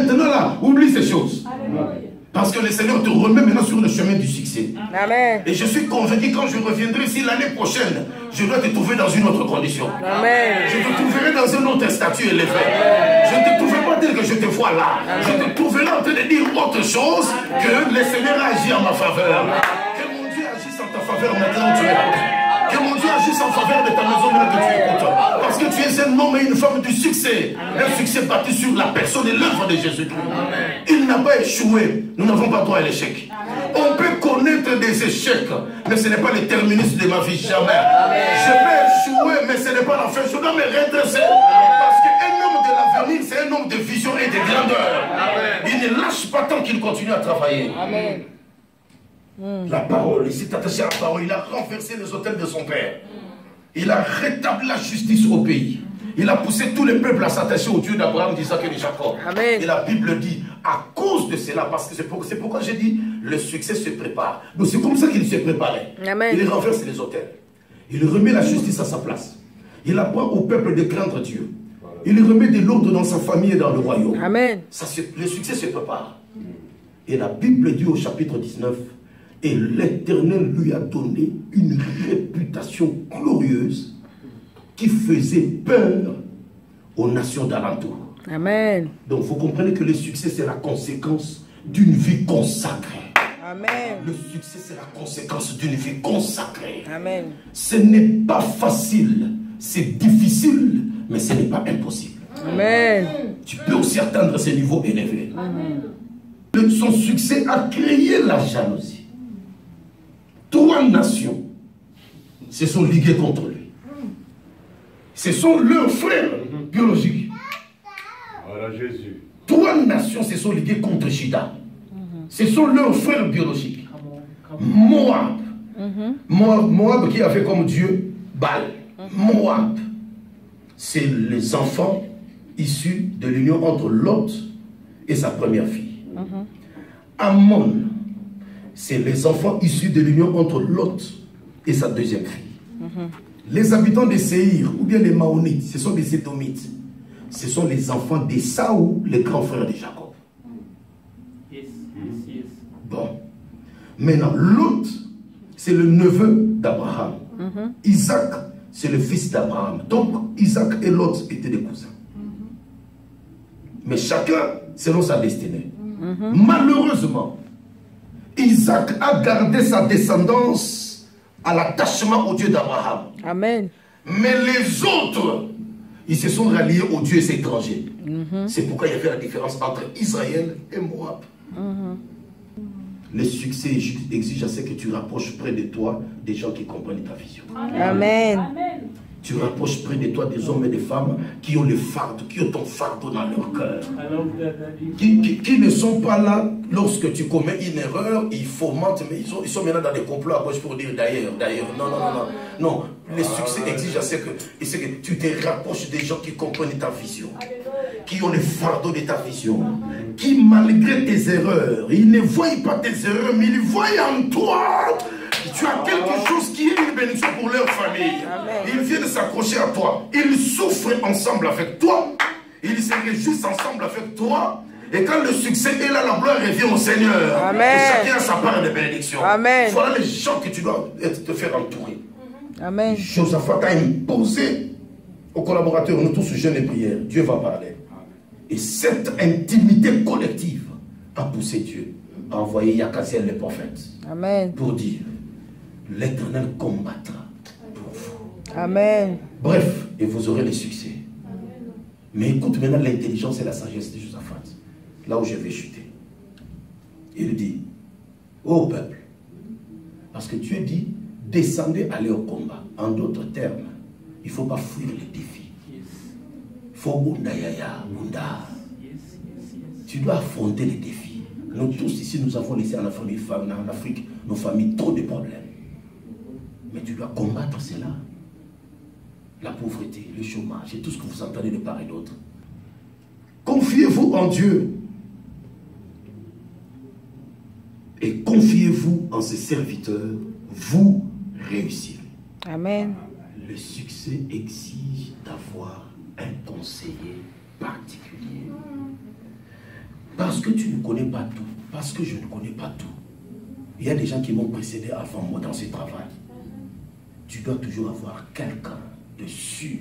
maintenant là, oublie ces choses. Parce que le Seigneur te remet maintenant sur le chemin du succès. Amen. Et je suis convaincu quand je reviendrai ici l'année prochaine, je dois te trouver dans une autre condition. Amen. Je te trouverai dans un autre statut élevé. Je ne te trouverai pas tel que je te vois là. Je te trouverai en train de dire autre chose que le Seigneur agit en ma faveur. Que mon Dieu agisse en ta faveur maintenant où tu écoutes. Que mon Dieu agisse en faveur de ta maison maintenant que tu écoutes. Parce que tu es un homme et une femme du succès. Un succès bâti sur la personne et l'œuvre de Jésus-Christ. Il n'a pas échoué. Nous n'avons pas droit à l'échec. On peut connaître des échecs, mais ce n'est pas le terminus de ma vie, jamais. Je vais échouer, mais ce n'est pas la fin. Je dois me redresser. Parce qu'un homme de l'avenir, c'est un homme de vision et de grandeur. Il ne lâche pas tant qu'il continue à travailler. Amen. La parole, il s'est attaché à la parole, il a renversé les autels de son père. Il a rétabli la justice au pays. Il a poussé tous les peuples à s'attacher au Dieu d'Abraham, d'Isaac et de Jacob. Amen. Et la Bible dit, à cause de cela, parce que c'est pourquoi j'ai dit, le succès se prépare. Donc c'est comme ça qu'il se préparait. Amen. Il renverse les autels. Il remet la justice à sa place. Il apprend au peuple de craindre Dieu. Il remet de l'ordre dans sa famille et dans le royaume. Amen. Le succès se prépare. Et la Bible dit au chapitre 19, et l'Éternel lui a donné une réputation glorieuse qui faisait peur aux nations d'alentour. Amen. Donc vous comprenez que le succès c'est la conséquence d'une vie consacrée. Amen. Le succès c'est la conséquence d'une vie consacrée. Amen. Ce n'est pas facile, c'est difficile, mais ce n'est pas impossible. Amen. Tu peux aussi atteindre ces niveaux élevés. Son succès a créé la jalousie. 3 nations se sont liguées contre lui. Ce sont leurs frères biologiques. Voilà Jésus. 3 nations se sont liguées contre Juda. Ce sont leurs frères biologiques. Moab. Moab qui avait comme dieu Baal. Moab, c'est les enfants issus de l'union entre Lot et sa première fille. Ammon, c'est les enfants issus de l'union entre Lot et sa deuxième fille. Les habitants de Séhir, ou bien les Maonites, ce sont des Édomites. Ce sont les enfants d'Ésaü, le grand frère de Jacob. Bon. Maintenant, Lot, c'est le neveu d'Abraham. Isaac, c'est le fils d'Abraham. Donc, Isaac et Lot étaient des cousins. Mais chacun selon sa destinée. Malheureusement, Isaac a gardé sa descendance à l'attachement au Dieu d'Abraham. Amen. Mais les autres, ils se sont ralliés aux dieux étrangers. C'est pourquoi il y avait la différence entre Israël et Moab. Le succès exige à ce que tu rapproches près de toi des gens qui comprennent ta vision. Amen. Tu rapproches près de toi des hommes et des femmes qui ont le fardeau, qui ont ton fardeau dans leur cœur. Qui ne sont pas là lorsque tu commets une erreur, ils fomentent, mais ils sont maintenant dans des complots à gauche pour dire d'ailleurs. Non, le succès exige à ce que tu te rapproches des gens qui comprennent ta vision, qui ont le fardeau de ta vision, qui malgré tes erreurs, ils ne voient pas tes erreurs, mais ils voient en toi. Tu as quelque chose qui est une bénédiction pour leur famille. Ils viennent s'accrocher à toi. Ils souffrent ensemble avec toi. Ils se réjouissent ensemble avec toi. Et quand le succès est là, la gloire revient au Seigneur. Amen. Et chacun a sa part de bénédiction. Amen. Voilà les gens que tu dois te faire entourer. Amen. Josaphat a imposé aux collaborateurs, nous tous jeunes et prières, Dieu va parler. Et cette intimité collective a poussé Dieu à envoyer Yakaziel le prophète. Amen. Pour dire, l'Éternel combattra pour vous. Amen. Bref, et vous aurez le succès. Mais écoute maintenant l'intelligence et la sagesse de Josaphat. Là où je vais chuter. Il dit, ô peuple, parce que Dieu dit, descendez, allez au combat. En d'autres termes, il ne faut pas fuir les défis. Il faut bundayaya, bunda. Tu dois affronter les défis. Nous tous ici, nous avons laissé en Afrique, nos familles, trop de problèmes. Mais tu dois combattre cela. La pauvreté, le chômage et tout ce que vous entendez de part et d'autre. Confiez-vous en Dieu. Et confiez-vous en ses serviteurs. Vous réussirez. Amen. Le succès exige d'avoir un conseiller particulier. Parce que tu ne connais pas tout. Parce que je ne connais pas tout. Il y a des gens qui m'ont précédé avant moi dans ce travail. Tu dois toujours avoir quelqu'un de sûr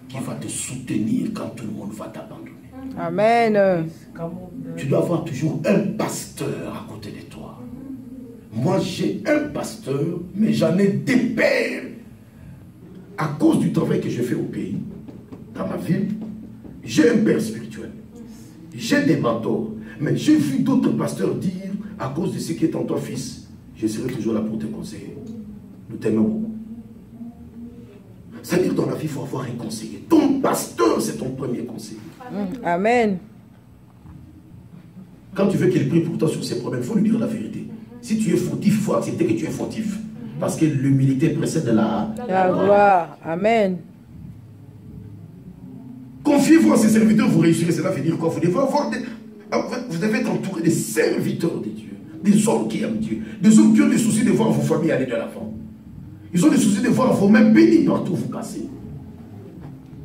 qui va te soutenir quand tout le monde va t'abandonner. Amen. Tu dois avoir toujours un pasteur à côté de toi. Moi, j'ai un pasteur, mais j'en ai des pères. À cause du travail que je fais au pays, dans ma ville, j'ai un père spirituel. J'ai des mentors. Mais j'ai vu d'autres pasteurs dire, à cause de ce qui est en toi, fils, je serai toujours là pour te conseiller. Nous t'aimons beaucoup. C'est-à-dire, dans la vie, il faut avoir un conseiller. Ton pasteur, c'est ton premier conseiller. Amen. Quand tu veux qu'il prie pour toi sur ses problèmes, il faut lui dire la vérité. Si tu es fautif, il faut accepter que tu es fautif. Parce que l'humilité précède la gloire. Amen. Confiez-vous à ses serviteurs, vous réussirez. Cela veut dire quoi? Vous devez être entouré des serviteurs de Dieu. Des hommes qui aiment Dieu. Des hommes qui ont des soucis de voir vos familles aller de l'avant. Ils ont des soucis de voir vos mains bénies partout vous passer.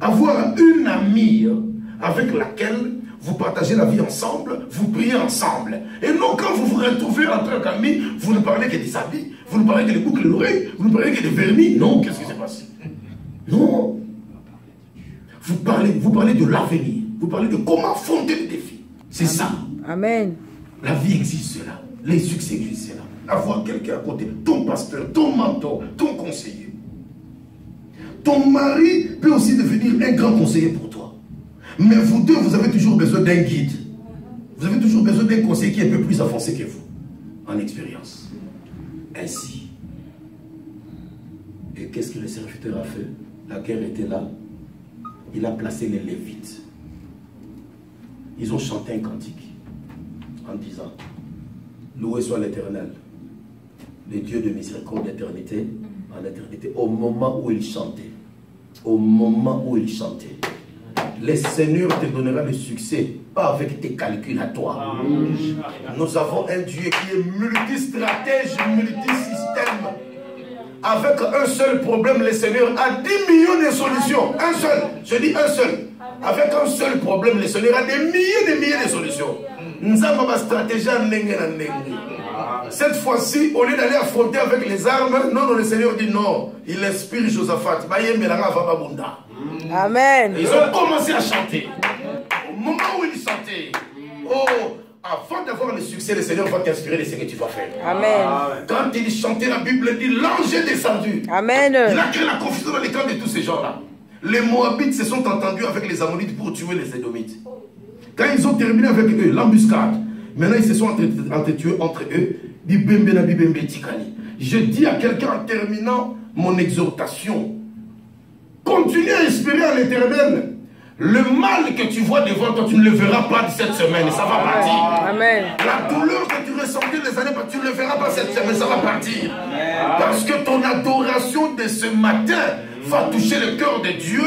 Avoir une amie avec laquelle vous partagez la vie ensemble, vous priez ensemble. Et non, quand vous vous retrouvez en tant qu'amis, vous ne parlez que des habits, vous ne parlez que des boucles d'oreilles, vous ne parlez que des vernis. Non, qu'est-ce qui s'est passé? Non. Vous parlez de l'avenir. Vous parlez de comment affronter les défis. C'est ça. Amen. La vie existe là. Les succès existent là. Avoir quelqu'un à côté, ton pasteur, ton mentor, ton conseiller. Ton mari peut aussi devenir un grand conseiller pour toi. Mais vous deux, vous avez toujours besoin d'un guide. Vous avez toujours besoin d'un conseiller qui est un peu plus avancé que vous, en expérience. Ainsi. Et qu'est-ce que le serviteur a fait? La guerre était là. Il a placé les Lévites. Ils ont chanté un cantique en disant: loué soit l'Éternel, le Dieu de miséricorde d'éternité en éternité. Au moment où il chantait, le Seigneur te donnera le succès, pas avec tes calculs à toi. Nous avons un Dieu qui est multistratège, multisystème. Avec un seul problème, le Seigneur a 10 millions de solutions. Un seul, je dis un seul. Avec un seul problème, le Seigneur a des milliers de solutions. Nous avons ma stratégie en nengue. Cette fois-ci, au lieu d'aller affronter avec les armes, non, le Seigneur dit non. Il inspire Josaphat. Amen. Ils ont commencé à chanter. Au moment où ils chantaient, avant d'avoir le succès, le Seigneur va t'inspirer de ce que tu vas faire. Amen. Quand il chantait, la Bible dit l'ange est descendu. Amen. Il a créé la confusion dans les camps de tous ces gens-là. Les Moabites se sont entendus avec les Ammonites pour tuer les Édomites. Quand ils ont terminé avec eux, l'embuscade, maintenant ils se sont entretués entre eux. Je dis à quelqu'un en terminant mon exhortation, continue à espérer à l'Éternel. Le mal que tu vois devant toi, tu ne le verras pas cette semaine, ça va partir. Amen. La douleur que tu ressentais les années, tu ne le verras pas cette semaine, ça va partir. Parce que ton adoration de ce matin va toucher le cœur de Dieu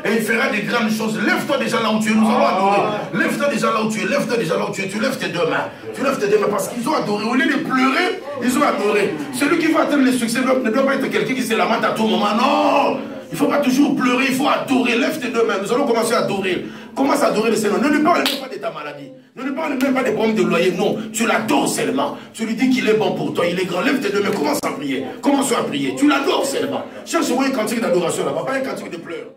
et il fera des grandes choses. Lève-toi déjà là où tu es, nous allons adorer. Lève-toi déjà là où tu es, lève-toi déjà là où tu es, tu lèves tes deux mains. Tu lèves tes deux mains parce qu'ils ont adoré. Au lieu de pleurer, ils ont adoré. Celui qui va atteindre le succès ne doit pas être quelqu'un qui se lamente à tout moment. Non! Il ne faut pas toujours pleurer, il faut adorer. Lève tes deux mains. Nous allons commencer à adorer. Commence à adorer le Seigneur. Ne lui parle même pas de ta maladie. Ne lui parle même pas des problèmes de loyer. Non, tu l'adores seulement. Tu lui dis qu'il est bon pour toi. Il est grand. Lève tes deux mains. Commence à prier. Commence à prier. Tu l'adores seulement. Cherche-moi un cantique d'adoration là-bas, pas un cantique de pleurs.